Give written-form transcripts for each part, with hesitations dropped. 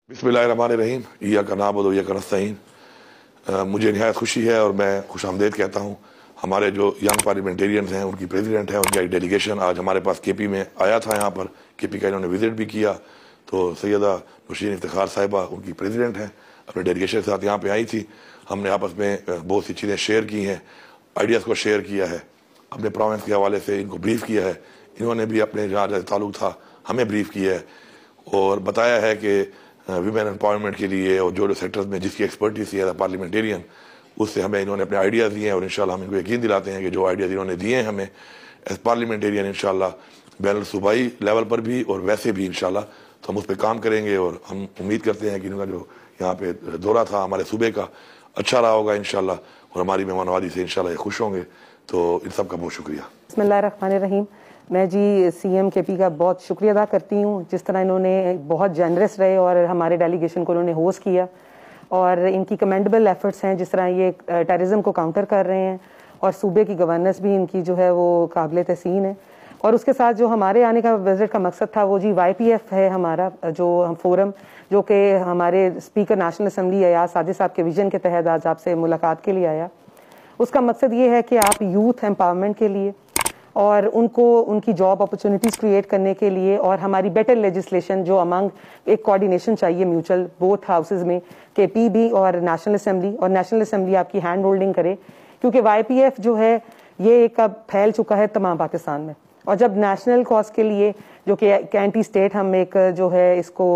बिस्मिल्लाहिर्रहमानिर्रहीम इय्याका नअबुदु व इय्याका नस्तईन। मुझे निहायत खुशी है और मैं खुशामदीद कहता हूँ। हमारे जो यंग पार्लियामेंटेरियंस हैं, उनकी प्रेसिडेंट है, उनका एक डेलीगेशन आज हमारे पास केपी में आया था। यहाँ पर केपी का इन्होंने विजिट भी किया। तो सैयदा नौशीन इफ्तिखार साहिबा उनकी प्रेसिडेंट हैं, अपने डेलीगेशन के साथ यहाँ पे आई थी। हमने आपस में बहुत सी चीज़ें शेयर की हैं, आइडियाज़ को शेयर किया है, अपने प्रोविंस के हवाले से इनको ब्रीफ किया है। इन्होंने भी अपने जहाँ जैसे ताल्लुक था हमें ब्रीफ किया है और बताया है कि वीमेन एम्पावरमेंट के लिए और जो सेक्टर्स में जिसकी एक्सपर्टीज है पार्लियामेंटेरियन, उससे हमें इन्होंने अपने आइडियाज़ दिए हैं और इंशाल्लाह हम इनको यकीन दिलाते हैं कि जो आइडियाज़ इन्होंने दिए हैं हमें एज पार्लियामेंटेरियन इंशाल्लाह बैनुल सूबाई लेवल पर भी और वैसे भी इंशाल्लाह तो हम उस पर काम करेंगे। और हम उम्मीद करते हैं कि इनका जो यहाँ पे दौरा था हमारे सूबे का अच्छा रहा होगा इंशाल्लाह और हमारी मेहमानवाजी से इंशाल्लाह ये खुश होंगे। तो इन सब का बहुत शुक्रिया। बिस्मिल्लाहिर्रहमानिर्रहीम। मैं जी सीएम केपी का बहुत शुक्रिया अदा करती हूँ, जिस तरह इन्होंने बहुत जेनरस रहे और हमारे डेलीगेशन को इन्होंने होस्ट किया और इनकी कमेंडेबल एफर्ट्स हैं जिस तरह ये टेररिज्म को काउंटर कर रहे हैं और सूबे की गवर्नेंस भी इनकी जो है वो काबिल तहसीन है। और उसके साथ जो हमारे आने का विजिट का मकसद था वो जी YPF है हमारा जो हम फोरम, जो कि हमारे speaker national assembly Ayaz Sajid साहब के विजन के तहत आज आपसे मुलाकात के लिए आया। उसका मकसद ये है कि आप यूथ एम्पावरमेंट के लिए और उनको उनकी जॉब अपॉर्चुनिटीज़ क्रिएट करने के लिए और हमारी बेटर लेजिस्लेशन जो अमंग एक कोऑर्डिनेशन चाहिए म्यूचुअल बोथ हाउसेज में केपी भी और नेशनल असम्बली आपकी हैंड होल्डिंग करे, क्योंकि YPF जो है ये एक अब फैल चुका है तमाम पाकिस्तान में। और जब नेशनल कॉज के लिए जो कि एंटी स्टेट हम एक जो है इसको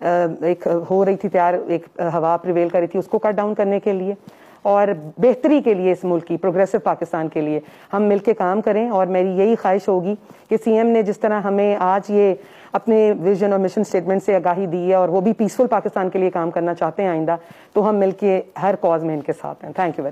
एक हो रही थी तैयार, एक हवा प्रिवेल कर रही थी, उसको कट डाउन करने के लिए और बेहतरी के लिए इस मुल्क की प्रोग्रेसिव पाकिस्तान के लिए हम मिलके काम करें। और मेरी यही ख्वाहिश होगी कि सीएम ने जिस तरह हमें आज ये अपने विजन और मिशन स्टेटमेंट से आगाही दी है और वो भी पीसफुल पाकिस्तान के लिए काम करना चाहते हैं आइंदा, तो हम मिलके हर कॉज में इनके साथ हैं। Thank you very much.